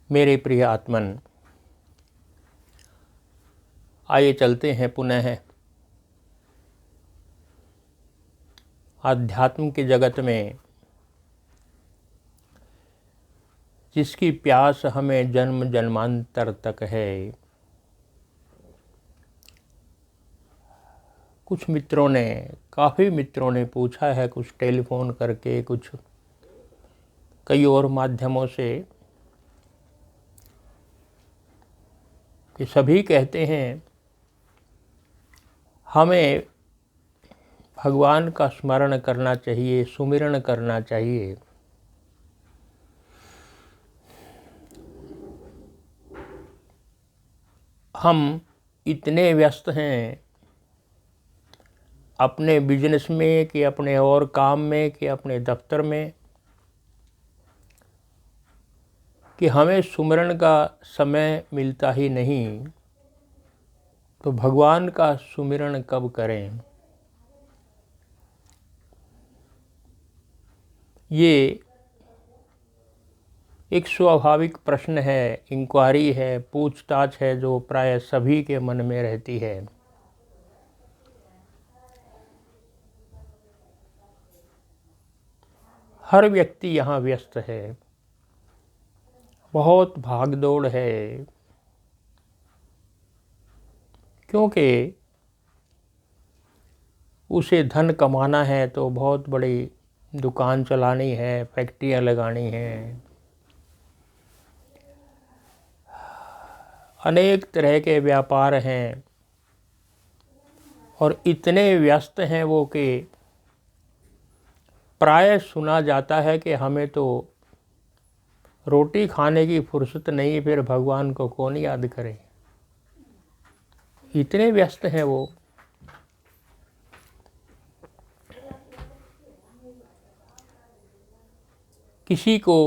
मेरे प्रिय आत्मन, आइए चलते हैं पुनः आध्यात्म के जगत में, जिसकी प्यास हमें जन्म जन्मांतर तक है। काफ़ी मित्रों ने पूछा है, कुछ टेलीफोन करके, कुछ कई और माध्यमों से, कि सभी कहते हैं हमें भगवान का स्मरण करना चाहिए, सुमिरन करना चाहिए। हम इतने व्यस्त हैं अपने बिजनेस में, कि अपने और काम में, कि अपने दफ्तर में, कि हमें सुमिरन का समय मिलता ही नहीं। तो भगवान का सुमिरन कब करें? ये एक स्वाभाविक प्रश्न है, इंक्वायरी है, पूछताछ है, जो प्राय सभी के मन में रहती है। हर व्यक्ति यहाँ व्यस्त है, बहुत भागदौड़ है, क्योंकि उसे धन कमाना है तो बहुत बड़ी दुकान चलानी है, फैक्ट्रियाँ लगानी हैं, अनेक तरह के व्यापार हैं, और इतने व्यस्त हैं वो कि प्राय सुना जाता है कि हमें तो रोटी खाने की फुर्सत नहीं, फिर भगवान को कौन याद करे। इतने व्यस्त हैं वो। किसी को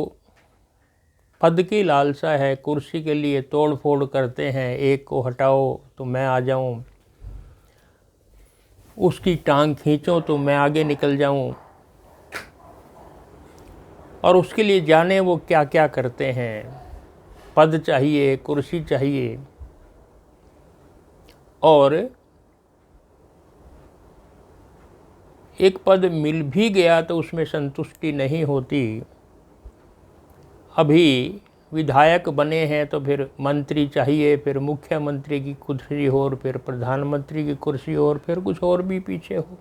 पद की लालसा है, कुर्सी के लिए तोड़ फोड़ करते हैं, एक को हटाओ तो मैं आ जाऊं, उसकी टांग खींचो तो मैं आगे निकल जाऊं, और उसके लिए जाने वो क्या क्या करते हैं। पद चाहिए, कुर्सी चाहिए, और एक पद मिल भी गया तो उसमें संतुष्टि नहीं होती। अभी विधायक बने हैं तो फिर मंत्री चाहिए, फिर मुख्यमंत्री की कुर्सी हो, और फिर प्रधानमंत्री की कुर्सी हो, और फिर कुछ और भी पीछे हो।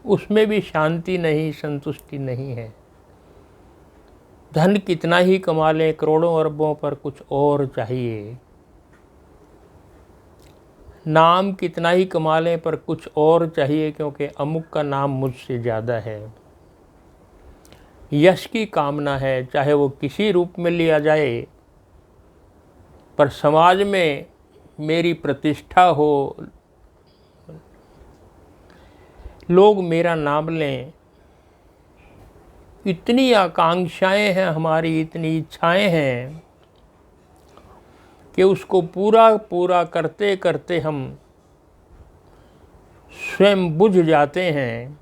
उसमें भी शांति नहीं, संतुष्टि नहीं है। धन कितना ही कमा लें, करोड़ों अरबों, पर कुछ और चाहिए। नाम कितना ही कमा लें, पर कुछ और चाहिए, क्योंकि अमुक का नाम मुझसे ज़्यादा है। यश की कामना है, चाहे वो किसी रूप में लिया जाए, पर समाज में मेरी प्रतिष्ठा हो, लोग मेरा नाम लें। इतनी आकांक्षाएं हैं हमारी, इतनी इच्छाएं हैं कि उसको पूरा पूरा करते करते हम स्वयं बुझ जाते हैं।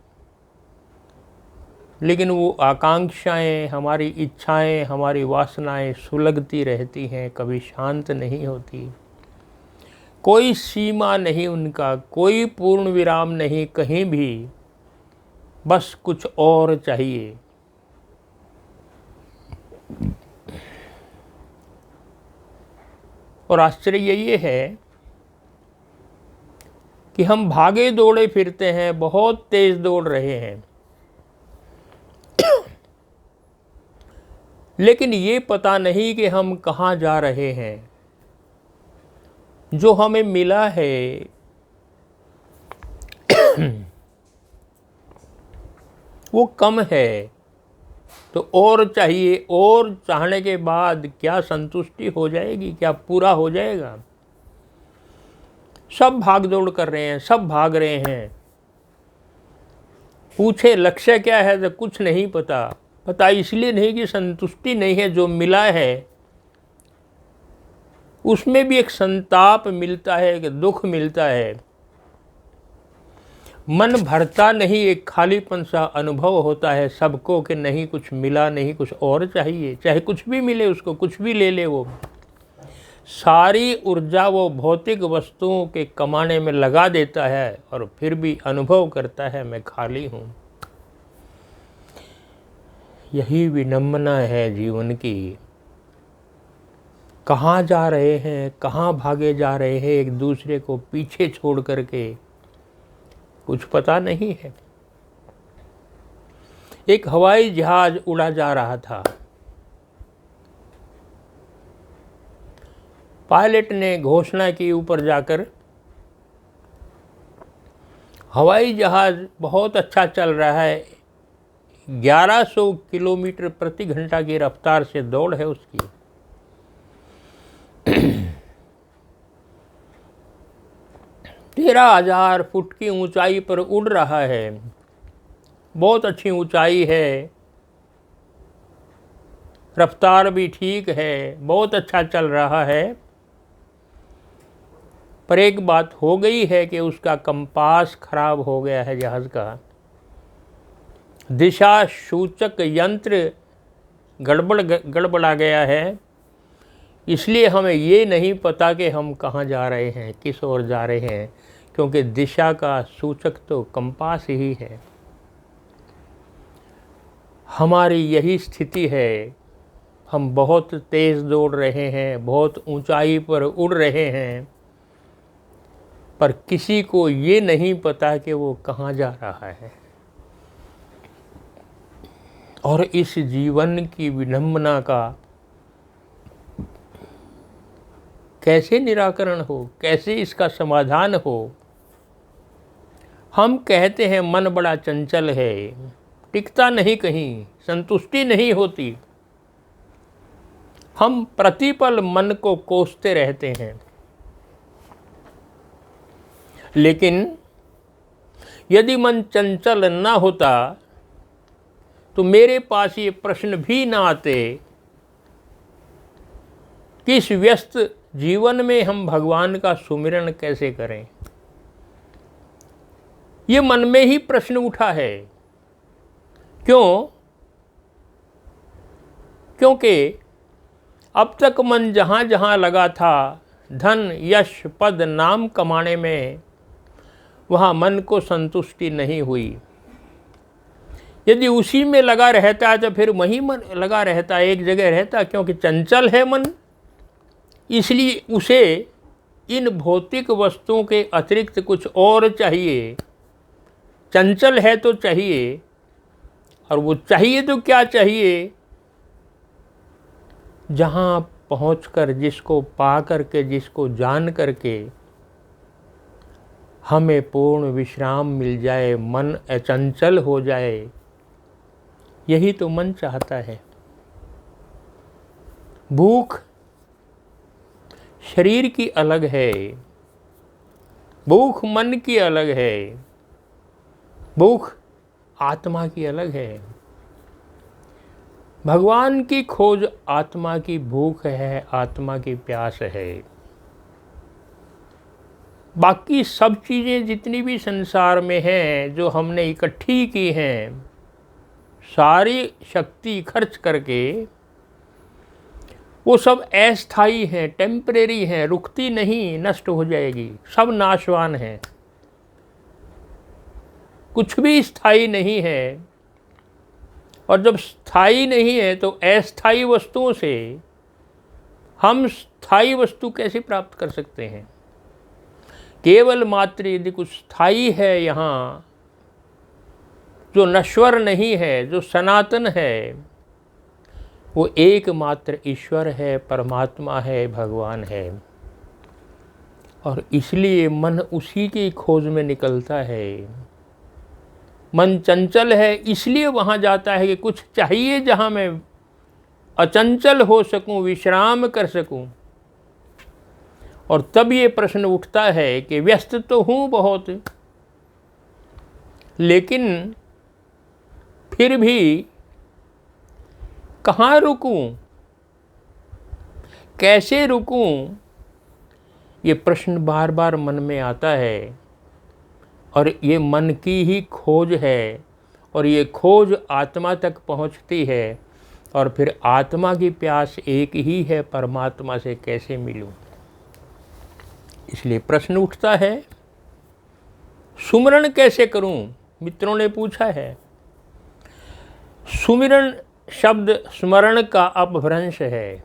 लेकिन वो आकांक्षाएं, हमारी इच्छाएं, हमारी वासनाएं सुलगती रहती हैं, कभी शांत नहीं होती। कोई सीमा नहीं उनका, कोई पूर्ण विराम नहीं कहीं भी, बस कुछ और चाहिए। और आश्चर्य ये है कि हम भागे दौड़े फिरते हैं, बहुत तेज दौड़ रहे हैं, लेकिन ये पता नहीं कि हम कहाँ जा रहे हैं। जो हमें मिला है वो कम है, तो और चाहिए, और चाहने के बाद क्या संतुष्टि हो जाएगी, क्या पूरा हो जाएगा? सब भाग दौड़ कर रहे हैं, सब भाग रहे हैं। पूछे लक्ष्य क्या है तो कुछ नहीं पता। पता इसलिए नहीं कि संतुष्टि नहीं है। जो मिला है उसमें भी एक संताप मिलता है, एक दुख मिलता है। मन भरता नहीं, एक खालीपन सा अनुभव होता है सबको कि नहीं कुछ मिला, नहीं कुछ और चाहिए। चाहे कुछ भी मिले उसको, कुछ भी ले ले, वो सारी ऊर्जा वो भौतिक वस्तुओं के कमाने में लगा देता है और फिर भी अनुभव करता है मैं खाली हूँ। यही विडंबना है जीवन की। कहाँ जा रहे हैं, कहाँ भागे जा रहे हैं, एक दूसरे को पीछे छोड़ करके, कुछ पता नहीं है। एक हवाई जहाज उड़ा जा रहा था। पायलट ने घोषणा की ऊपर जाकर, हवाई जहाज बहुत अच्छा चल रहा है, 1100 किलोमीटर प्रति घंटा की रफ्तार से दौड़ है उसकी। 13,000 फुट की ऊंचाई पर उड़ रहा है। बहुत अच्छी ऊंचाई है, रफ्तार भी ठीक है, बहुत अच्छा चल रहा है। पर एक बात हो गई है कि उसका कंपास खराब हो गया है जहाज का। दिशा सूचक यंत्र गड़बड़ा गया है, इसलिए हमें ये नहीं पता कि हम कहाँ जा रहे हैं, किस ओर जा रहे हैं, क्योंकि दिशा का सूचक तो कंपास ही है। हमारी यही स्थिति है। हम बहुत तेज़ दौड़ रहे हैं, बहुत ऊंचाई पर उड़ रहे हैं, पर किसी को ये नहीं पता कि वो कहाँ जा रहा है। और इस जीवन की विडंबना का कैसे निराकरण हो, कैसे इसका समाधान हो। हम कहते हैं मन बड़ा चंचल है, टिकता नहीं कहीं, संतुष्टि नहीं होती। हम प्रतिपल मन को कोसते रहते हैं। लेकिन यदि मन चंचल ना होता तो मेरे पास ये प्रश्न भी ना आते कि इस व्यस्त जीवन में हम भगवान का सुमिरन कैसे करें। ये मन में ही प्रश्न उठा है। क्यों? क्योंकि अब तक मन जहाँ जहाँ लगा था धन, यश, पद, नाम कमाने में, वहाँ मन को संतुष्टि नहीं हुई। यदि उसी में लगा रहता है तो फिर वहीं मन लगा रहता, एक जगह रहता, क्योंकि चंचल है मन, इसलिए उसे इन भौतिक वस्तुओं के अतिरिक्त कुछ और चाहिए। चंचल है तो चाहिए, और वो चाहिए तो क्या चाहिए? जहाँ पहुंचकर, जिसको पा करके, जिसको जान करके हमें पूर्ण विश्राम मिल जाए, मन अचंचल हो जाए, यही तो मन चाहता है। भूख शरीर की अलग है, भूख मन की अलग है, भूख आत्मा की अलग है। भगवान की खोज आत्मा की भूख है, आत्मा की प्यास है। बाकी सब चीज़ें जितनी भी संसार में हैं, जो हमने इकट्ठी की हैं, सारी शक्ति खर्च करके, वो सब अस्थायी हैं, टेम्परेरी हैं, रुकती नहीं, नष्ट हो जाएगी, सब नाशवान हैं। कुछ भी स्थायी नहीं है। और जब स्थायी नहीं है तो अस्थायी वस्तुओं से हम स्थायी वस्तु कैसे प्राप्त कर सकते हैं? केवल मात्र यदि कुछ स्थायी है यहाँ, जो नश्वर नहीं है, जो सनातन है, वो एकमात्र ईश्वर है, परमात्मा है, भगवान है। और इसलिए मन उसी की खोज में निकलता है। मन चंचल है, इसलिए वहाँ जाता है कि कुछ चाहिए जहाँ मैं अचंचल हो सकूं, विश्राम कर सकूं। और तब ये प्रश्न उठता है कि व्यस्त तो हूँ बहुत, लेकिन फिर भी कहाँ रुकूं, कैसे रुकूं, ये प्रश्न बार बार मन में आता है। और ये मन की ही खोज है, और ये खोज आत्मा तक पहुंचती है, और फिर आत्मा की प्यास एक ही है, परमात्मा से कैसे मिलूं। इसलिए प्रश्न उठता है, सुमिरन कैसे करूं? मित्रों ने पूछा है। सुमिरन शब्द स्मरण का अपभ्रंश है।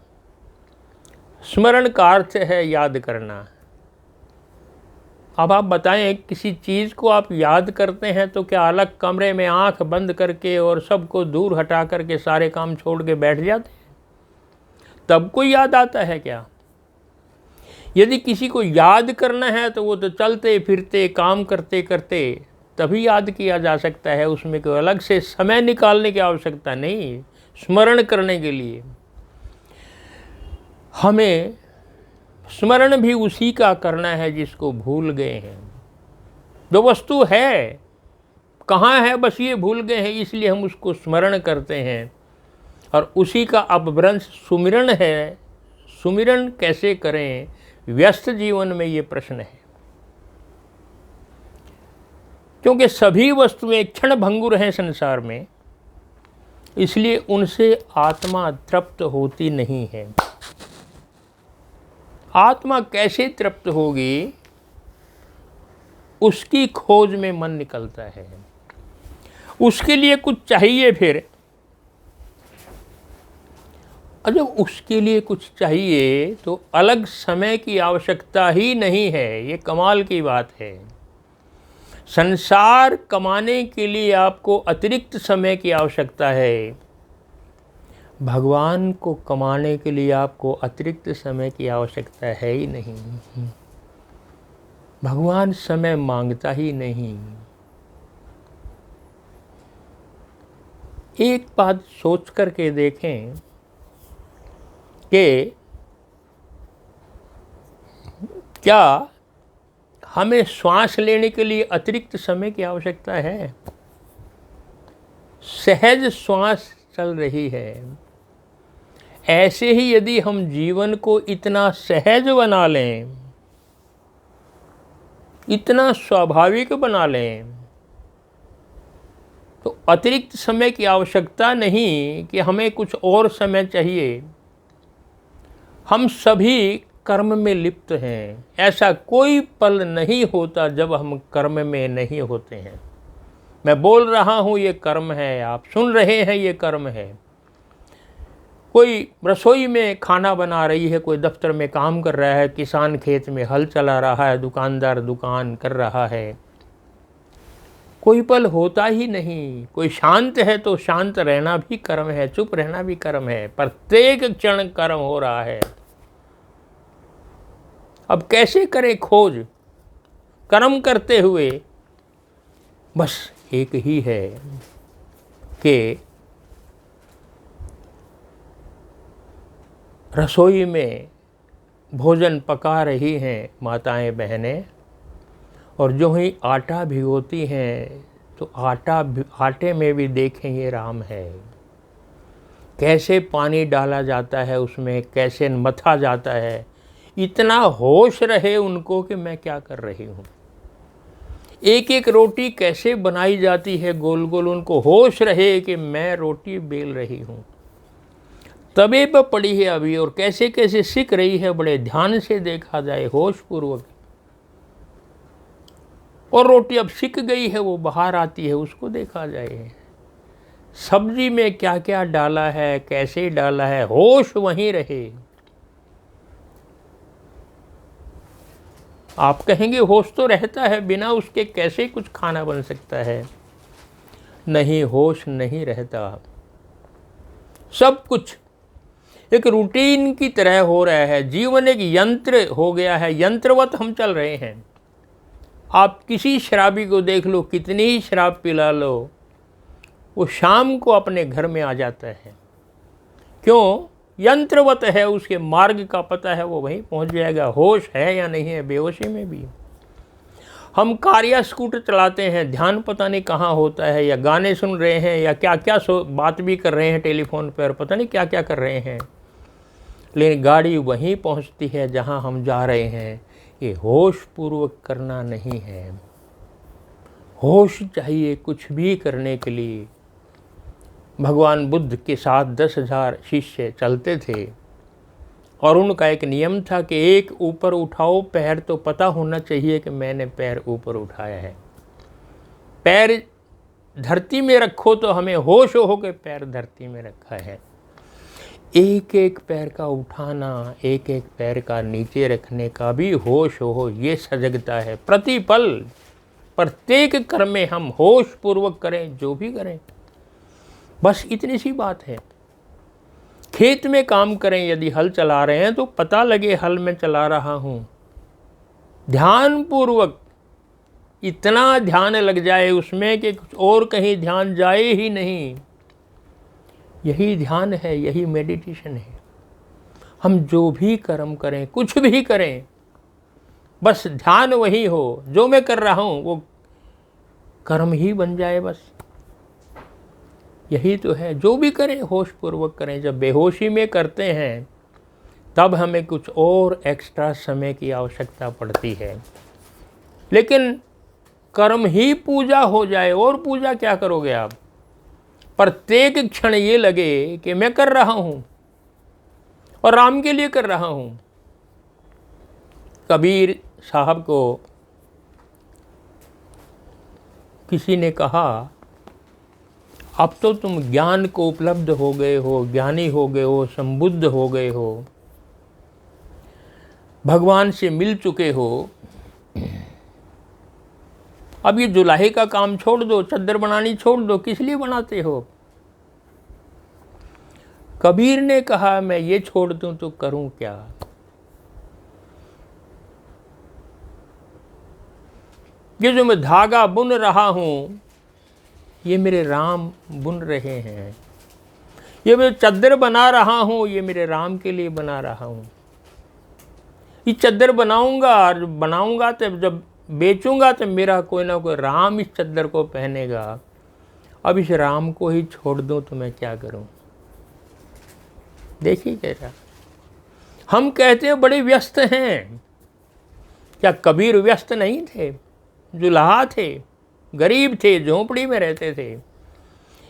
स्मरण का अर्थ है याद करना। अब आप बताएं, किसी चीज़ को आप याद करते हैं तो क्या अलग कमरे में आंख बंद करके और सबको दूर हटा करके सारे काम छोड़ के बैठ जाते हैं? तब कोई याद आता है क्या? यदि किसी को याद करना है तो वो तो चलते फिरते काम करते करते तभी याद किया जा सकता है। उसमें कोई अलग से समय निकालने की आवश्यकता नहीं। स्मरण करने के लिए हमें स्मरण भी उसी का करना है जिसको भूल गए हैं। जो वस्तु है कहाँ है, बस ये भूल गए हैं, इसलिए हम उसको स्मरण करते हैं, और उसी का अपभ्रंश सुमिरन है। सुमिरन कैसे करें व्यस्त जीवन में, ये प्रश्न है। क्योंकि सभी वस्तुएं क्षण भंगुर हैं संसार में, इसलिए उनसे आत्मा तृप्त होती नहीं है। आत्मा कैसे तृप्त होगी, उसकी खोज में मन निकलता है। उसके लिए कुछ चाहिए फिर, और जब उसके लिए कुछ चाहिए तो अलग समय की आवश्यकता ही नहीं है। ये कमाल की बात है। संसार कमाने के लिए आपको अतिरिक्त समय की आवश्यकता है, भगवान को कमाने के लिए आपको अतिरिक्त समय की आवश्यकता है ही नहीं। भगवान समय मांगता ही नहीं। एक बात सोच करके देखें कि क्या हमें श्वास लेने के लिए अतिरिक्त समय की आवश्यकता है? सहज श्वास चल रही है। ऐसे ही यदि हम जीवन को इतना सहज बना लें, इतना स्वाभाविक बना लें, तो अतिरिक्त समय की आवश्यकता नहीं कि हमें कुछ और समय चाहिए। हम सभी कर्म में लिप्त हैं। ऐसा कोई पल नहीं होता जब हम कर्म में नहीं होते हैं। मैं बोल रहा हूँ ये कर्म है, आप सुन रहे हैं ये कर्म है। कोई रसोई में खाना बना रही है, कोई दफ्तर में काम कर रहा है, किसान खेत में हल चला रहा है, दुकानदार दुकान कर रहा है। कोई पल होता ही नहीं। कोई शांत है तो शांत रहना भी कर्म है, चुप रहना भी कर्म है। प्रत्येक क्षण कर्म हो रहा है। अब कैसे करें खोज कर्म करते हुए? बस एक ही है कि रसोई में भोजन पका रही हैं माताएं बहनें, और जो ही आटा भिगोती हैं तो आटे में भी देखें ये राम है। कैसे पानी डाला जाता है उसमें, कैसे मथा जाता है। इतना होश रहे उनको कि मैं क्या कर रही हूँ। एक एक रोटी कैसे बनाई जाती है गोल गोल, उनको होश रहे कि मैं रोटी बेल रही हूँ। तवे पर पड़ी है अभी, और कैसे कैसे सिक रही है, बड़े ध्यान से देखा जाए, होश पूर्वक। और रोटी अब सिक गई है, वो बाहर आती है, उसको देखा जाए। सब्जी में क्या क्या डाला है, कैसे डाला है, होश वहीं रहे। आप कहेंगे होश तो रहता है, बिना उसके कैसे कुछ खाना बन सकता है? नहीं, होश नहीं रहता। सब कुछ एक रूटीन की तरह हो रहा है। जीवन एक यंत्र हो गया है, यंत्रवत हम चल रहे हैं। आप किसी शराबी को देख लो, कितनी ही शराब पिला लो, वो शाम को अपने घर में आ जाता है। क्यों? यंत्रवत है, उसके मार्ग का पता है, वो वहीं पहुंच जाएगा। होश है या नहीं है? बेहोशी में भी। हम कार या स्कूटर चलाते हैं, ध्यान पता नहीं कहाँ होता है, या गाने सुन रहे हैं, या क्या क्या बात भी कर रहे हैं टेलीफोन पर, पता नहीं क्या क्या कर रहे हैं, लेकिन गाड़ी वहीं पहुंचती है जहां हम जा रहे हैं। ये होश पूर्वक करना नहीं है। होश चाहिए कुछ भी करने के लिए। भगवान बुद्ध के साथ 10,000 शिष्य चलते थे और उनका एक नियम था कि एक ऊपर उठाओ पैर तो पता होना चाहिए कि मैंने पैर ऊपर उठाया है। पैर धरती में रखो तो हमें होश हो कि पैर धरती में रखा है। एक एक पैर का उठाना, एक एक पैर का नीचे रखने का भी होश हो, ये सजगता है। प्रतिपल प्रत्येक कर्म में हम होश पूर्वक करें, जो भी करें, बस इतनी सी बात है। खेत में काम करें, यदि हल चला रहे हैं तो पता लगे हल में चला रहा हूं, ध्यान पूर्वक इतना ध्यान लग जाए उसमें कि कुछ और कहीं ध्यान जाए ही नहीं। यही ध्यान है, यही मेडिटेशन है। हम जो भी कर्म करें, कुछ भी करें, बस ध्यान वही हो, जो मैं कर रहा हूं वो कर्म ही बन जाए, बस यही तो है। जो भी करें होश पूर्वक करें। जब बेहोशी में करते हैं तब हमें कुछ और एक्स्ट्रा समय की आवश्यकता पड़ती है। लेकिन कर्म ही पूजा हो जाए, और पूजा क्या करोगे आप? प्रत्येक क्षण ये लगे कि मैं कर रहा हूं और राम के लिए कर रहा हूं। कबीर साहब को किसी ने कहा, अब तो तुम ज्ञान को उपलब्ध हो गए हो, ज्ञानी हो गए हो, संबुद्ध हो गए हो, भगवान से मिल चुके हो, अब ये जुलाहे का काम छोड़ दो, चद्दर बनानी छोड़ दो, किस लिए बनाते हो? कबीर ने कहा, मैं ये छोड़ दूं तो करूं क्या? ये जो मैं धागा बुन रहा हूं, ये मेरे राम बुन रहे हैं। ये मैं चद्दर बना रहा हूं, ये मेरे राम के लिए बना रहा हूं। ये चद्दर बनाऊंगा और बनाऊंगा तब जब बेचूंगा तो मेरा कोई ना कोई राम इस चद्दर को पहनेगा। अब इस राम को ही छोड़ दूं तो मैं क्या करूं? देखिए कैसा हम कहते हैं बड़े व्यस्त हैं। क्या कबीर व्यस्त नहीं थे? जुलाहा थे, गरीब थे, झोंपड़ी में रहते थे,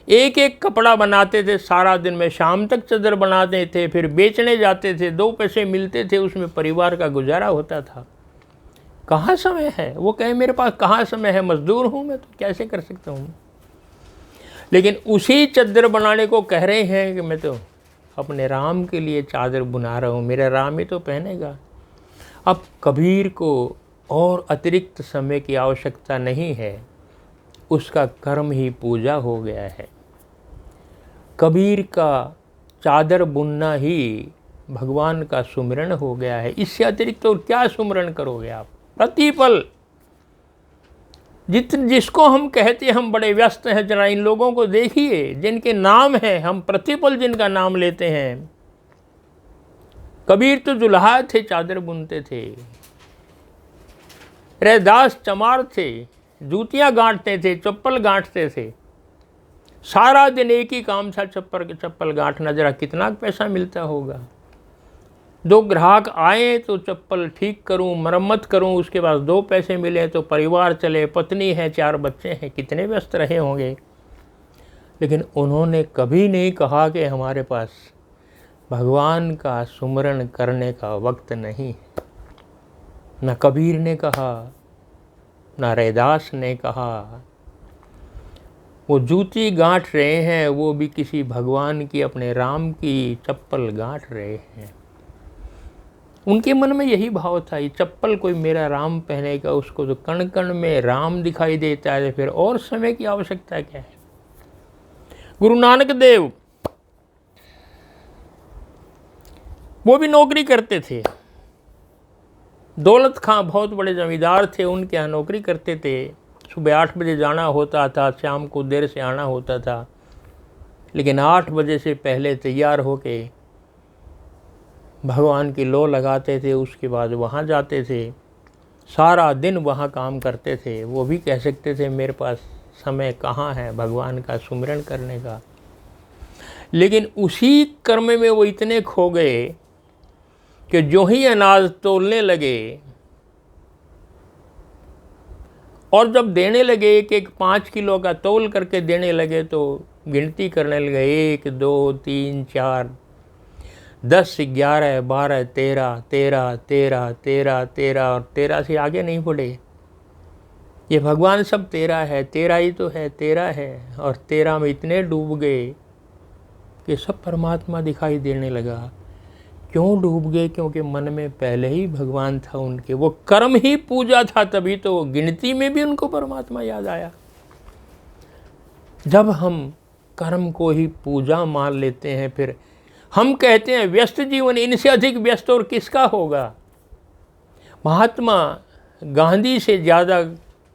एक एक कपड़ा बनाते थे सारा दिन में, शाम तक चद्दर बनाते थे, फिर बेचने जाते थे, 2 पैसे मिलते थे, उसमें परिवार का गुजारा होता था। कहाँ समय है? वो कहे मेरे पास कहाँ समय है, मजदूर हूँ मैं, तो कैसे कर सकता हूँ? लेकिन उसी चद्दर बनाने को कह रहे हैं कि मैं तो अपने राम के लिए चादर बुना रहा हूँ, मेरा राम ही तो पहनेगा। अब कबीर को और अतिरिक्त समय की आवश्यकता नहीं है, उसका कर्म ही पूजा हो गया है। कबीर का चादर बुनना ही भगवान का सुमिरन हो गया है। इससे अतिरिक्त तो क्या सुमिरन करोगे आप? प्रतिपल जिसको हम कहते हैं हम बड़े व्यस्त हैं, जरा इन लोगों को देखिए जिनके नाम हैं, हम प्रतिपल जिनका नाम लेते हैं। कबीर तो जुलाहा थे, चादर बुनते थे। रैदास चमार थे, जूतियां गांठते थे, चप्पल गांठते थे। सारा दिन एक ही काम था, चप्पल गांठना। जरा कितना पैसा मिलता होगा? 2 ग्राहक आए तो चप्पल ठीक करूं, मरम्मत करूं, उसके बाद 2 पैसे मिले तो परिवार चले, पत्नी है, 4 बच्चे हैं, कितने व्यस्त रहे होंगे। लेकिन उन्होंने कभी नहीं कहा कि हमारे पास भगवान का सुमरण करने का वक्त नहीं। न कबीर ने कहा, न रैदास ने कहा। वो जूती गांठ रहे हैं, वो भी किसी भगवान की, अपने राम की चप्पल गांठ रहे हैं। उनके मन में यही भाव था, ये चप्पल कोई मेरा राम पहनेगा, उसको तो कण कण में राम दिखाई देता है, फिर और समय की आवश्यकता क्या है? गुरु नानक देव वो भी नौकरी करते थे। दौलत खां बहुत बड़े जमींदार थे, उनके यहाँ नौकरी करते थे। सुबह 8 बजे जाना होता था, शाम को देर से आना होता था। लेकिन 8 बजे से पहले तैयार होके भगवान की लो लगाते थे, उसके बाद वहाँ जाते थे, सारा दिन वहाँ काम करते थे। वो भी कह सकते थे मेरे पास समय कहाँ है भगवान का सुमिरन करने का। लेकिन उसी कर्म में वो इतने खो गए कि जो ही अनाज तोलने लगे और जब देने लगे एक एक 5 किलो का तौल करके देने लगे तो गिनती करने लगे 1 2 3 4 10 11 12 13 13 13 13 13 और 13 से आगे नहीं बढ़े। ये भगवान सब तेरा है, तेरा ही तो है, तेरा है। और तेरा में इतने डूब गए कि सब परमात्मा दिखाई देने लगा। क्यों डूब गए? क्योंकि मन में पहले ही भगवान था उनके, वो कर्म ही पूजा था, तभी तो गिनती में भी उनको परमात्मा याद आया। जब हम कर्म को ही पूजा मान लेते हैं, फिर हम कहते हैं व्यस्त जीवन, इनसे अधिक व्यस्त और किसका होगा। महात्मा गांधी से ज़्यादा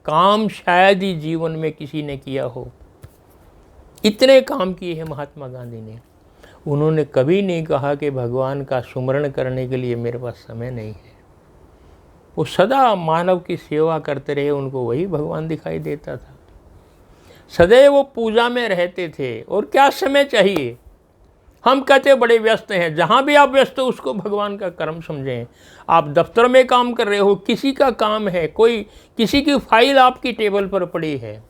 काम शायद ही जीवन में किसी ने किया हो। इतने काम किए हैं महात्मा गांधी ने। उन्होंने कभी नहीं कहा कि भगवान का सुमरण करने के लिए मेरे पास समय नहीं है। वो सदा मानव की सेवा करते रहे, उनको वही भगवान दिखाई देता था। सदैव वो पूजा में रहते थे। और क्या समय चाहिए? हम कहते बड़े व्यस्त हैं। जहाँ भी आप व्यस्त हो उसको भगवान का कर्म समझें। आप दफ्तर में काम कर रहे हो, किसी का काम है, कोई किसी की फाइल आपकी टेबल पर पड़ी है,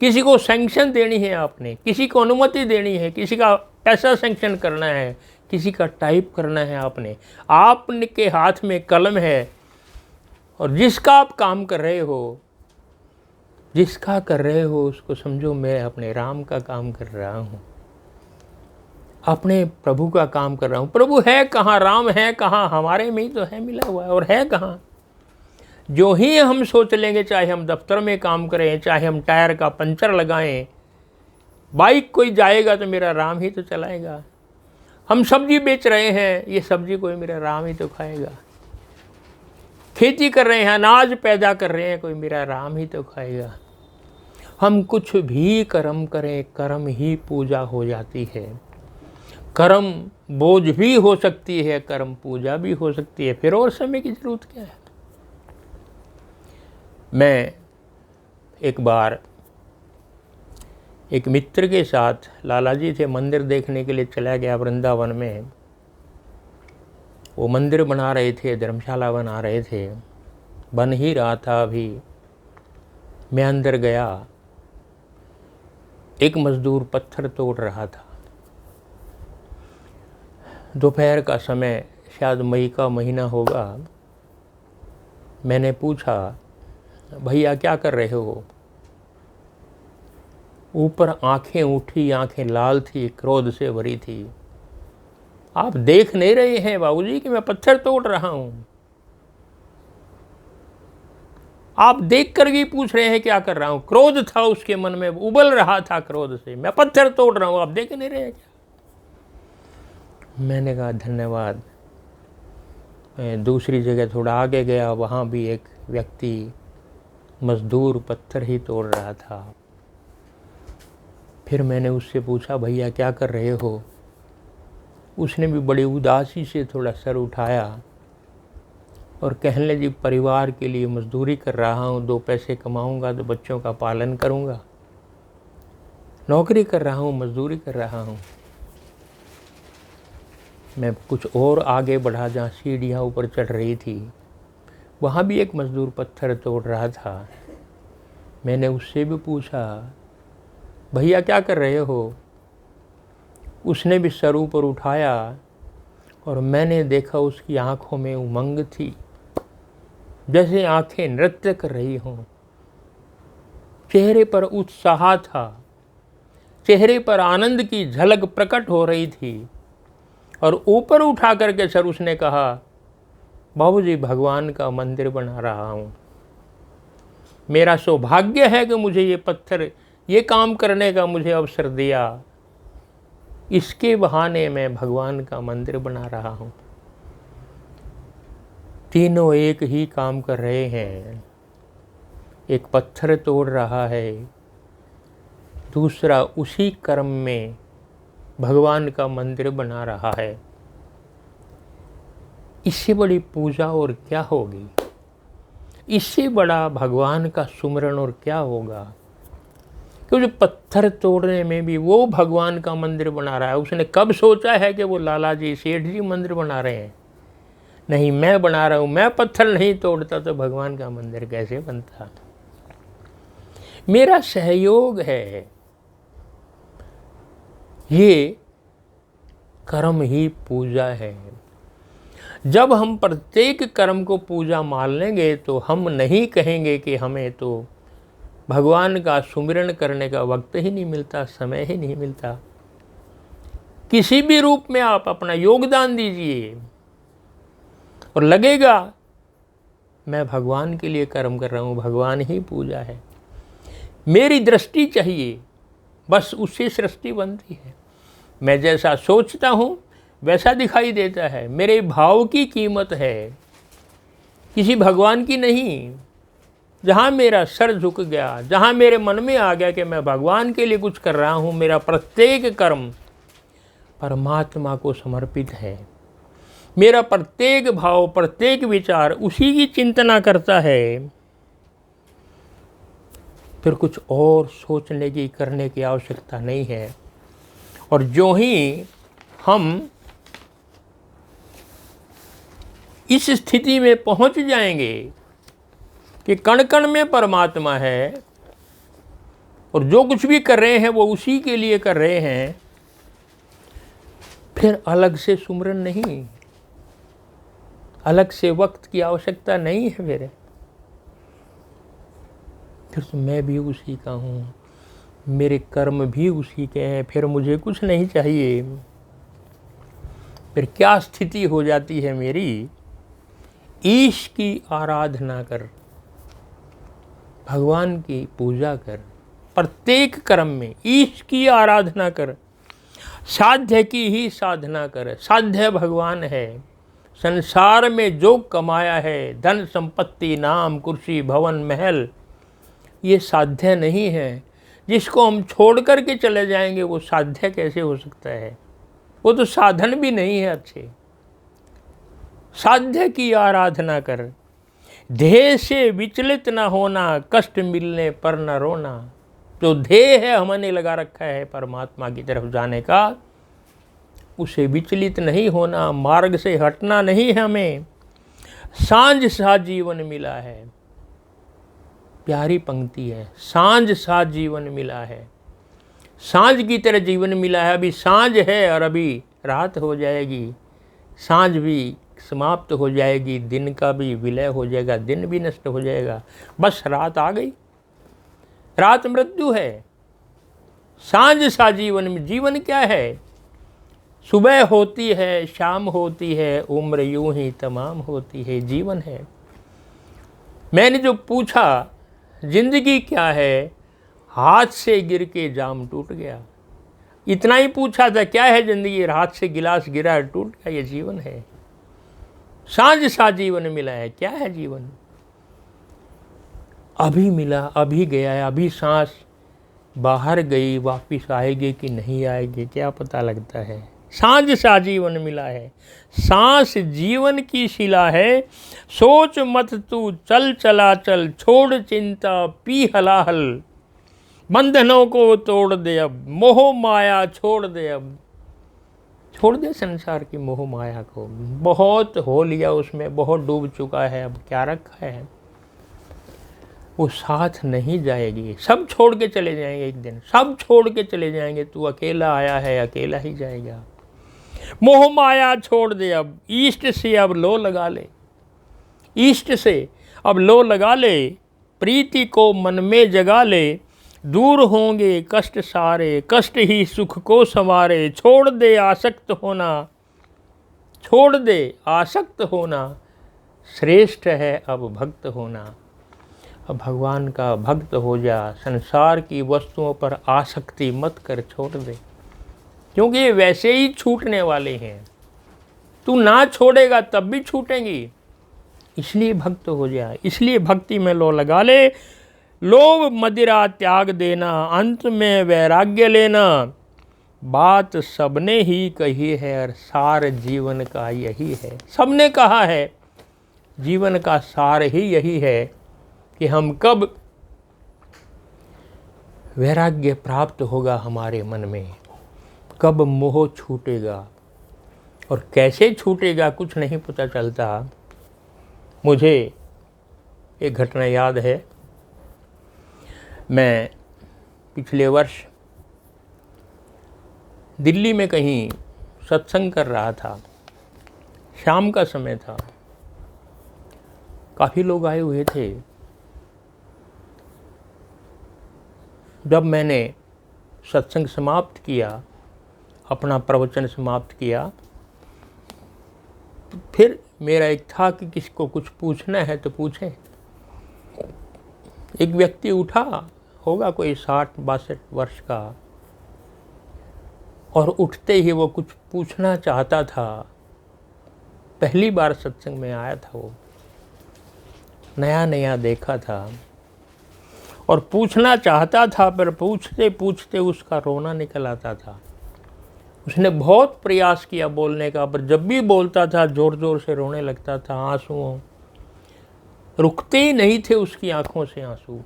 किसी को सैंक्शन देनी है आपने, किसी को अनुमति देनी है, किसी का पैसा सैंक्शन करना है, किसी का टाइप करना है आपने के हाथ में कलम है। और जिसका आप काम कर रहे हो, जिसका कर रहे हो उसको समझो मैं अपने राम का काम कर रहा हूँ, अपने प्रभु का काम कर रहा हूँ। प्रभु है कहाँ? राम है कहाँ? हमारे में ही तो है मिला हुआ है। और है कहाँ? जो ही हम सोच लेंगे, चाहे हम दफ्तर में काम करें, चाहे हम टायर का पंचर लगाएं, बाइक कोई जाएगा तो मेरा राम ही तो चलाएगा। हम सब्जी बेच रहे हैं, ये सब्जी कोई मेरा राम ही तो खाएगा। खेती कर रहे हैं, अनाज पैदा कर रहे हैं, कोई मेरा राम ही तो खाएगा। हम कुछ भी कर्म करें, कर्म ही पूजा हो जाती है। कर्म बोझ भी हो सकती है, कर्म पूजा भी हो सकती है। फिर और समय की जरूरत क्या है? मैं एक बार एक मित्र के साथ लालाजी थे मंदिर देखने के लिए चला गया वृंदावन में। वो मंदिर बना रहे थे, धर्मशाला बना रहे थे, बन ही रहा था अभी। मैं अंदर गया, एक मजदूर पत्थर तोड़ रहा था। दोपहर का समय, शायद मई का महीना होगा। मैंने पूछा, भैया क्या कर रहे हो? ऊपर आंखें उठी, आंखें लाल थी, क्रोध से भरी थी। आप देख नहीं रहे हैं बाबूजी कि मैं पत्थर तोड़ रहा हूं? आप देख कर भी पूछ रहे हैं क्या कर रहा हूं? क्रोध था उसके मन में, उबल रहा था क्रोध से। मैं पत्थर तोड़ रहा हूं, आप देख नहीं रहे हैं क्या? मैंने कहा धन्यवाद। मैं दूसरी जगह थोड़ा आगे गया, वहाँ भी एक व्यक्ति मजदूर पत्थर ही तोड़ रहा था। फिर मैंने उससे पूछा, भैया क्या कर रहे हो? उसने भी बड़ी उदासी से थोड़ा सर उठाया और कहने लगी, परिवार के लिए मजदूरी कर रहा हूँ, 2 पैसे कमाऊँगा तो बच्चों का पालन करूँगा। नौकरी कर रहा हूँ, मजदूरी कर रहा हूँ। मैं कुछ और आगे बढ़ा, जहाँ सीढ़ियाँ ऊपर चढ़ रही थी, वहाँ भी एक मजदूर पत्थर तोड़ रहा था। मैंने उससे भी पूछा, भैया क्या कर रहे हो? उसने भी सर ऊपर उठाया और मैंने देखा उसकी आंखों में उमंग थी, जैसे आंखें नृत्य कर रही हों। चेहरे पर उत्साह था, चेहरे पर आनंद की झलक प्रकट हो रही थी। और ऊपर उठा करके सर उसने कहा, बाबूजी भगवान का मंदिर बना रहा हूँ। मेरा सौभाग्य है कि मुझे ये पत्थर, ये काम करने का मुझे अवसर दिया। इसके बहाने मैं भगवान का मंदिर बना रहा हूँ। तीनों एक ही काम कर रहे हैं। एक पत्थर तोड़ रहा है, दूसरा उसी कर्म में भगवान का मंदिर बना रहा है। इससे बड़ी पूजा और क्या होगी? इससे बड़ा भगवान का सुमरण और क्या होगा? क्योंकि पत्थर तोड़ने में भी वो भगवान का मंदिर बना रहा है। उसने कब सोचा है कि वो लालाजी सेठ जी मंदिर बना रहे हैं? नहीं, मैं बना रहा हूँ। मैं पत्थर नहीं तोड़ता तो भगवान का मंदिर कैसे बनता? मेरा सहयोग है। ये कर्म ही पूजा है। जब हम प्रत्येक कर्म को पूजा मान लेंगे तो हम नहीं कहेंगे कि हमें तो भगवान का सुमिरन करने का वक्त ही नहीं मिलता, समय ही नहीं मिलता। किसी भी रूप में आप अपना योगदान दीजिए और लगेगा मैं भगवान के लिए कर्म कर रहा हूँ, भगवान ही पूजा है। मेरी दृष्टि चाहिए, बस उससे सृष्टि बनती है। मैं जैसा सोचता हूँ वैसा दिखाई देता है। मेरे भाव की कीमत है, किसी भगवान की नहीं। जहाँ मेरा सर झुक गया, जहाँ मेरे मन में आ गया कि मैं भगवान के लिए कुछ कर रहा हूँ, मेरा प्रत्येक कर्म परमात्मा को समर्पित है, मेरा प्रत्येक भाव, प्रत्येक विचार उसी की चिंतना करता है, फिर कुछ और सोचने की, करने की आवश्यकता नहीं है। और जो ही हम इस स्थिति में पहुंच जाएंगे कि कण कण में परमात्मा है और जो कुछ भी कर रहे हैं वो उसी के लिए कर रहे हैं, फिर अलग से सुमरन नहीं, अलग से वक्त की आवश्यकता नहीं है। फिर तो मैं भी उसी का हूँ, मेरे कर्म भी उसी के हैं, फिर मुझे कुछ नहीं चाहिए। फिर क्या स्थिति हो जाती है मेरी? ईश की आराधना कर, भगवान की पूजा कर, प्रत्येक कर्म में ईश की आराधना कर, साध्य की ही साधना कर। साध्य भगवान है। संसार में जो कमाया है, धन संपत्ति, नाम, कुर्सी, भवन, महल, ये साध्य नहीं है। जिसको हम छोड़ करके चले जाएंगे वो साध्य कैसे हो सकता है? वो तो साधन भी नहीं है अच्छे। साध्य की आराधना कर, ध्येय से विचलित न होना, कष्ट मिलने पर न रोना। जो ध्येय है हमने लगा रखा है परमात्मा की तरफ जाने का, उसे विचलित नहीं होना, मार्ग से हटना नहीं है हमें। सांझ सा जीवन मिला है, प्यारी पंक्ति है, सांझ सा जीवन मिला है। सांझ की तरह जीवन मिला है। अभी सांझ है और अभी रात हो जाएगी, सांझ भी समाप्त हो जाएगी, दिन का भी विलय हो जाएगा, दिन भी नष्ट हो जाएगा, बस रात आ गई, रात मृत्यु है। सांझ सा जीवन में, जीवन क्या है? सुबह होती है, शाम होती है, उम्र यूं ही तमाम होती है, जीवन है। मैंने जो पूछा जिंदगी क्या है, हाथ से गिर के जाम टूट गया, इतना ही पूछा था। क्या है जिंदगी? हाथ से गिलास गिरा, टूट गया, ये जीवन है। सांझ सा जीवन मिला है। क्या है जीवन? अभी मिला, अभी गया है, अभी सांस बाहर गई, वापिस आएगी कि नहीं आएगी क्या पता लगता है। सांझ सा जीवन मिला है। सांस जीवन की शिला है, सोच मत तू चल चला चल, छोड़ चिंता पी हलाहल, बंधनों को तोड़ दे अब, मोह माया छोड़ दे अब। छोड़ दे संसार की मोह माया को, बहुत हो लिया उसमें, बहुत डूब चुका है, अब क्या रखा है। वो साथ नहीं जाएगी, सब छोड़ के चले जाएंगे एक दिन, सब छोड़ के चले जाएंगे। तू अकेला आया है, अकेला ही जाएगा। मोह माया छोड़ दे अब, इष्ट से अब लो लगा ले, इष्ट से अब लो लगा ले, प्रीति को मन में जगा ले, दूर होंगे कष्ट सारे, कष्ट ही सुख को संवारे। छोड़ दे आसक्त होना, छोड़ दे आसक्त होना, श्रेष्ठ है अब भक्त होना। अब भगवान का भक्त हो जा, संसार की वस्तुओं पर आसक्ति मत कर, छोड़ दे, क्योंकि ये वैसे ही छूटने वाले हैं। तू ना छोड़ेगा तब भी छूटेंगी, इसलिए भक्त हो जा, इसलिए भक्ति में लो लगा ले। लोभ मदिरा त्याग देना, अंत में वैराग्य लेना, बात सबने ही कही है और सार जीवन का यही है। सबने कहा है, जीवन का सार ही यही है कि हम कब वैराग्य प्राप्त होगा हमारे मन में, कब मोह छूटेगा और कैसे छूटेगा कुछ नहीं पता चलता। मुझे एक घटना याद है। मैं पिछले वर्ष दिल्ली में कहीं सत्संग कर रहा था, शाम का समय था, काफ़ी लोग आए हुए थे। जब मैंने सत्संग समाप्त किया, अपना प्रवचन समाप्त किया, फिर मेरा एक था कि किसको कुछ पूछना है तो पूछें। एक व्यक्ति उठा, होगा कोई 60-62 वर्ष का, और उठते ही वो कुछ पूछना चाहता था। पहली बार सत्संग में आया था, वो नया नया देखा था और पूछना चाहता था, पर पूछते पूछते उसका रोना निकल आता था। उसने बहुत प्रयास किया बोलने का, पर जब भी बोलता था ज़ोर ज़ोर से रोने लगता था। आंसुओं रुकते ही नहीं थे उसकी आंखों से आंसू।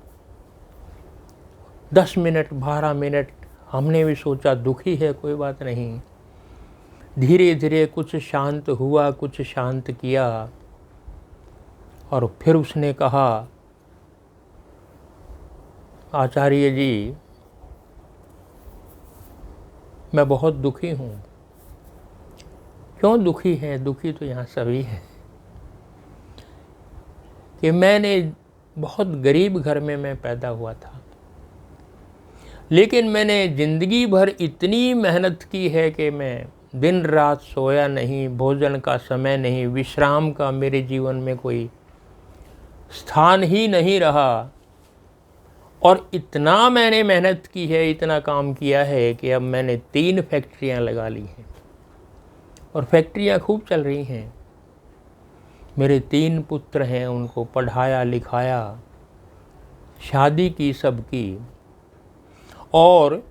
10 मिनट 12 मिनट हमने भी सोचा दुखी है, कोई बात नहीं। धीरे धीरे कुछ शांत हुआ, कुछ शांत किया, और फिर उसने कहा, आचार्य जी मैं बहुत दुखी हूँ। क्यों दुखी है? दुखी तो यहाँ सभी है कि मैंने बहुत गरीब घर में मैं पैदा हुआ था, लेकिन मैंने ज़िंदगी भर इतनी मेहनत की है कि मैं दिन रात सोया नहीं, भोजन का समय नहीं, विश्राम का मेरे जीवन में कोई स्थान ही नहीं रहा। और इतना मैंने मेहनत की है, इतना काम किया है कि अब मैंने 3 फैक्ट्रियां लगा ली हैं और फैक्ट्रियां खूब चल रही हैं। मेरे 3 पुत्र हैं, उनको पढ़ाया लिखाया, शादी की सबकी, और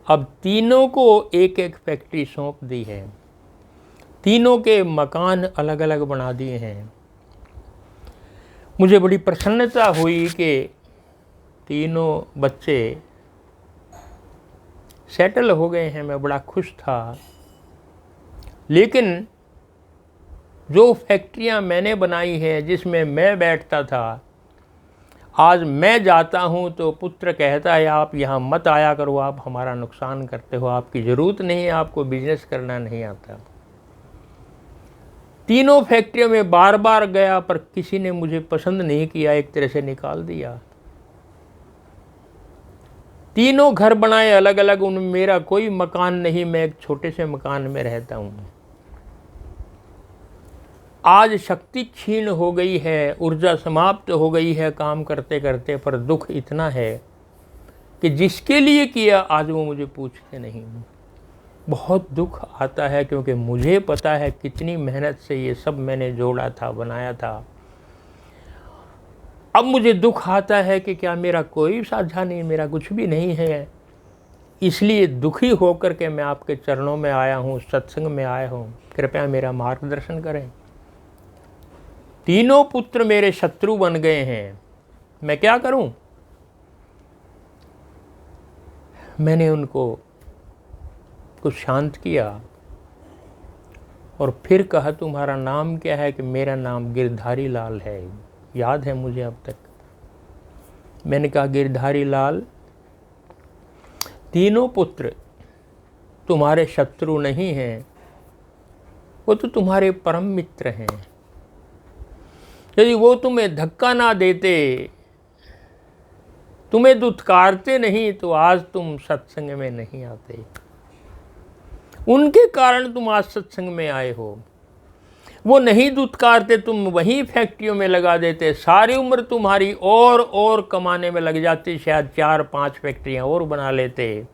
अब तीनों को एक एक फैक्ट्री सौंप दी है। तीनों के मकान अलग अलग बना दिए हैं। मुझे बड़ी प्रसन्नता हुई कि तीनों बच्चे सेटल हो गए हैं, मैं बड़ा खुश था। लेकिन जो फैक्ट्रियां मैंने बनाई हैं, जिसमें मैं बैठता था, आज मैं जाता हूं तो पुत्र कहता है आप यहाँ मत आया करो, आप हमारा नुकसान करते हो, आपकी ज़रूरत नहीं है, आपको बिजनेस करना नहीं आता। तीनों फैक्ट्रियों में बार बार गया, पर किसी ने मुझे पसंद नहीं किया, एक तरह से निकाल दिया। तीनों घर बनाए अलग अलग, उनमें मेरा कोई मकान नहीं, मैं एक छोटे से मकान में रहता हूँ। आज शक्ति क्षीण हो गई है, ऊर्जा समाप्त हो गई है काम करते करते, पर दुख इतना है कि जिसके लिए किया आज वो मुझे पूछते नहीं। बहुत दुख आता है, क्योंकि मुझे पता है कितनी मेहनत से ये सब मैंने जोड़ा था, बनाया था। अब मुझे दुख आता है कि क्या मेरा कोई साझा नहीं, मेरा कुछ भी नहीं है। इसलिए दुखी होकर के मैं आपके चरणों में आया हूँ, सत्संग में आया हूँ, कृपया मेरा मार्गदर्शन करें। तीनों पुत्र मेरे शत्रु बन गए हैं, मैं क्या करूं? मैंने उनको कुछ शांत किया और फिर कहा तुम्हारा नाम क्या है? कि मेरा नाम गिरधारी लाल है। याद है मुझे अब तक। मैंने कहा गिरधारी लाल, तीनों पुत्र तुम्हारे शत्रु नहीं हैं, वो तो तुम्हारे परम मित्र हैं। यदि वो तुम्हें धक्का ना देते, तुम्हें दुत्कारते नहीं, तो आज तुम सत्संग में नहीं आते। उनके कारण तुम आज सत्संग में आए हो। वो नहीं दुत्कारते, तुम वहीं फैक्ट्रियों में लगा देते, सारी उम्र तुम्हारी और कमाने में लग जाती, शायद 4-5 फैक्ट्रियां और बना लेते।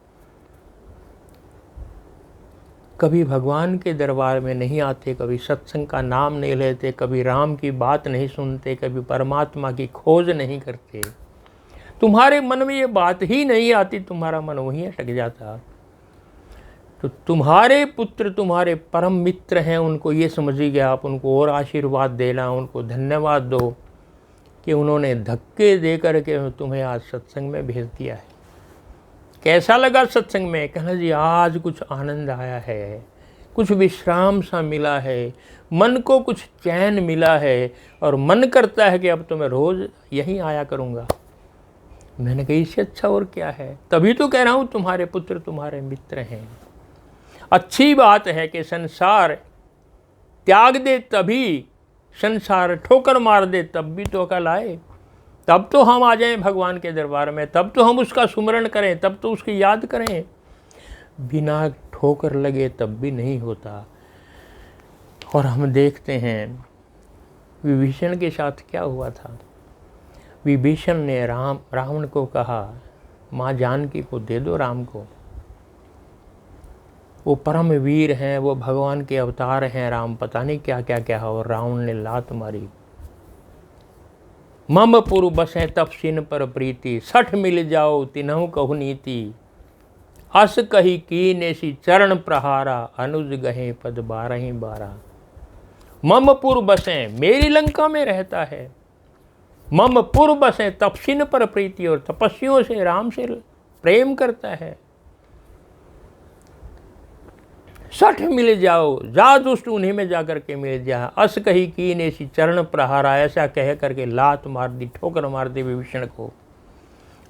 कभी भगवान के दरबार में नहीं आते, कभी सत्संग का नाम नहीं लेते, कभी राम की बात नहीं सुनते, कभी परमात्मा की खोज नहीं करते। तुम्हारे मन में ये बात ही नहीं आती, तुम्हारा मन वहीं अटक जाता। तो तुम्हारे पुत्र तुम्हारे परम मित्र हैं, उनको ये समझिए, आप उनको और आशीर्वाद देना, उनको धन्यवाद दो कि उन्होंने धक्के दे करके तुम्हें आज सत्संग में भेज दिया है। कैसा लगा सत्संग में? कहना जी आज कुछ आनंद आया है, कुछ विश्राम सा मिला है, मन को कुछ चैन मिला है, और मन करता है कि अब तो मैं रोज़ यहीं आया करूँगा। मैंने कहा इससे अच्छा और क्या है, तभी तो कह रहा हूँ तुम्हारे पुत्र तुम्हारे मित्र हैं। अच्छी बात है कि संसार त्याग दे तभी, संसार ठोकर मार दे तब भी तो अकल आए, तब तो हम आ जाएं भगवान के दरबार में, तब तो हम उसका सुमरण करें, तब तो उसकी याद करें। बिना ठोकर लगे तब भी नहीं होता। और हम देखते हैं विभीषण के साथ क्या हुआ था। विभीषण ने रावण को कहा माँ जानकी को दे दो राम को, वो परम वीर हैं, वो भगवान के अवतार हैं राम, पता नहीं क्या क्या क्या। और रावण ने लात मारी। मम पुर बसें तपसिन पर प्रीति, सठ मिल जाओ तिन्हु कहु नीति, अस कही कीन ऐसी चरण प्रहारा, अनुज गहे पद 12 मम पुर बसें, मेरी लंका में रहता है। मम पुर बसें तपसिन पर प्रीति, और तपस्वियों से राम से प्रेम करता है। सठ मिल जाओ, जा दुष्ट उन्हीं में जाकर के मिल जा, अस कही कीन ऐसी चरण प्रहारा, ऐसा कह करके लात मार दी, ठोकर मार दी विभीषण को।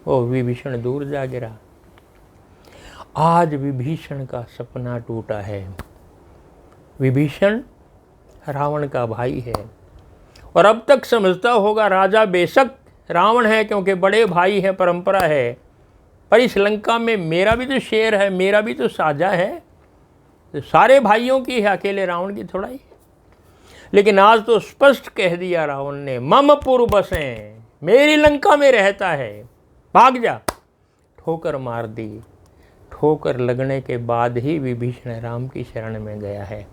वो विभीषण दूर जा गिरा। आज विभीषण का सपना टूटा है। विभीषण रावण का भाई है, और अब तक समझता होगा राजा बेशक रावण है क्योंकि बड़े भाई है, परंपरा है, पर इस लंका में मेरा भी तो शेर है, मेरा भी तो साझा है, तो सारे भाइयों की है, अकेले रावण की थोड़ा ही। लेकिन आज तो स्पष्ट कह दिया रावण ने, मम पुर बसें, मेरी लंका में रहता है, भाग जा। ठोकर मार दी। ठोकर लगने के बाद ही विभीषण राम की शरण में गया है।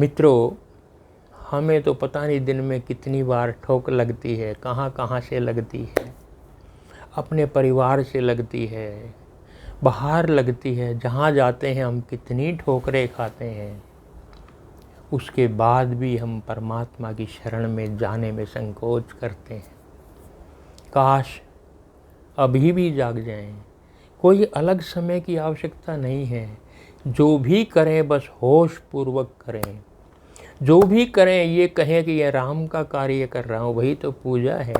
मित्रों, हमें तो पता नहीं दिन में कितनी बार ठोकर लगती है, कहाँ कहाँ से लगती है, अपने परिवार से लगती है, बाहर लगती है, जहाँ जाते हैं हम कितनी ठोकरें खाते हैं, उसके बाद भी हम परमात्मा की शरण में जाने में संकोच करते हैं। काश अभी भी जाग जाएं। कोई अलग समय की आवश्यकता नहीं है, जो भी करें बस होश पूर्वक करें। जो भी करें ये कहें कि यह राम का कार्य कर रहा हूँ, वही तो पूजा है,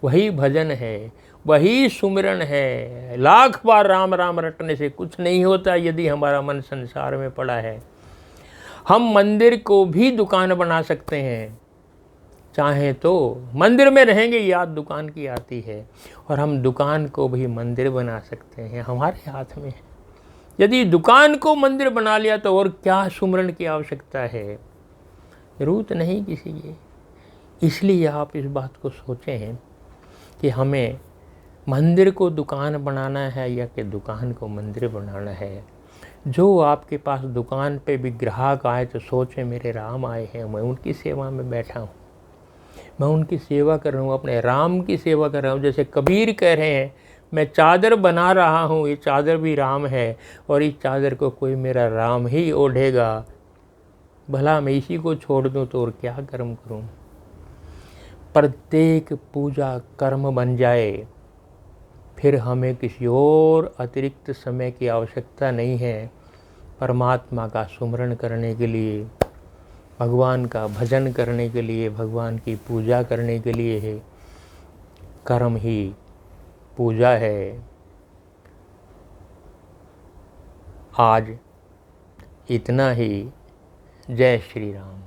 वही भजन है, वही सुमिरन है। लाख बार राम राम रटने से कुछ नहीं होता यदि हमारा मन संसार में पड़ा है। हम मंदिर को भी दुकान बना सकते हैं, चाहे तो मंदिर में रहेंगे याद दुकान की आती है, और हम दुकान को भी मंदिर बना सकते हैं, हमारे हाथ में है। यदि दुकान को मंदिर बना लिया तो और क्या सुमरन की आवश्यकता है, जरूरत नहीं किसी की। इसलिए आप इस बात को सोचें हैं कि हमें मंदिर को दुकान बनाना है या कि दुकान को मंदिर बनाना है। जो आपके पास दुकान पे भी ग्राहक आए तो सोचें मेरे राम आए हैं, मैं उनकी सेवा में बैठा हूँ, मैं उनकी सेवा कर रहा हूँ, अपने राम की सेवा कर रहा हूँ। जैसे कबीर कह रहे हैं, मैं चादर बना रहा हूँ, ये चादर भी राम है, और इस चादर को कोई मेरा राम ही ओढ़ेगा। भला मैं इसी को छोड़ दूँ तो और क्या कर्म करूँ। प्रत्येक पूजा कर्म बन जाए, फिर हमें किसी और अतिरिक्त समय की आवश्यकता नहीं है। परमात्मा का सुमरण करने के लिए, भगवान का भजन करने के लिए, भगवान की पूजा करने के लिए है। कर्म ही पूजा है। आज इतना ही। जय श्री राम।